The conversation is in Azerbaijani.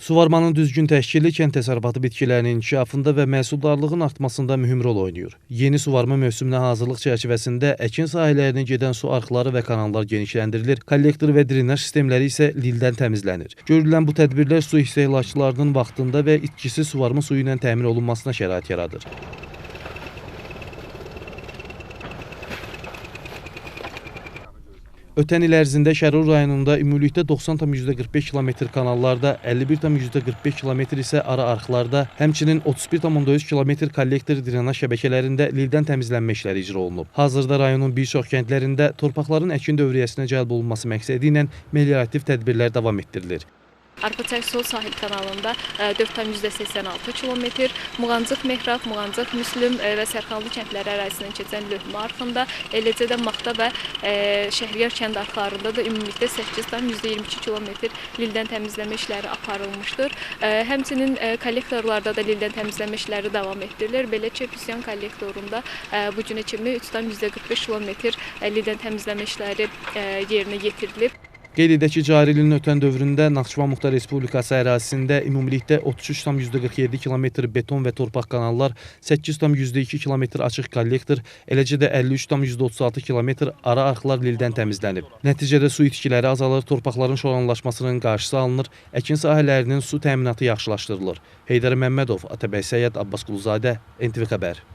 Suvarmanın düzgün təşkili kənd təsərrüfatı bitkilərinin inkişafında və məhsuldarlığın artmasında mühüm rol oynayır. Yeni suvarma mövsümünə hazırlıq çərçivəsində əkin sahələrinə gedən su arxları və kanallar genişləndirilir, kollektor və drenaj sistemləri isə lildən təmizlənir. Görülən bu tədbirlər su istehlakçılarının vaxtında və itkisiz suvarma suyu ilə təmin olunmasına şərait yaradır. Ötən il ərzində Şərur rayonunda ümumilikdə 90,45 km kanallarda, 51,45 km isə ara arxlarda, həmçinin 31,3 km kollektor drenaj şəbəkələrində lildən təmizlənmə işləri icra olunub. Hazırda rayonun bir çox kəndlərində torpaqların əkin dövriyyəsinə cəlb olunması məqsədi ilə meliorativ tədbirlər davam etdirilir. Arpaçay Sol Sahil kanalında 4,86 km, Muğancıq Mehrab, Muğancıq Müslüm və Sərxanlı kəndləri ərazisindən keçən Löhmə arxında, eləcə də Maxta və Şəhriyar kənd arxlarında da ümumilikdə 8,22 km lildən təmizləmə işləri aparılmışdır. Həmçinin kollektorlarda da lildən təmizləmə işləri davam etdirilir. Belə ki, Füsyan kollektorunda bu günə kimi 3,45 km lildən təmizləmə işləri yerinə yetirilib. Qeyd edək ki, cari ilin ötən dövründə Naxçıvan Muxtar Respublikası ərazisində ümumilikdə 33,47 km beton və torpaq kanallar, 8,2 km açıq kollektor, eləcə də 53,36 km ara arxlar lildən təmizlənib. Nəticədə su itkiləri azalır, torpaqların şoranlaşmasının qarşısı alınır, əkin sahələrinin su təminatı yaxşılaşdırılır. Heydər Məmmədov, Atabək Səyyad, Abbas Quluzadə, NTV Xəbər.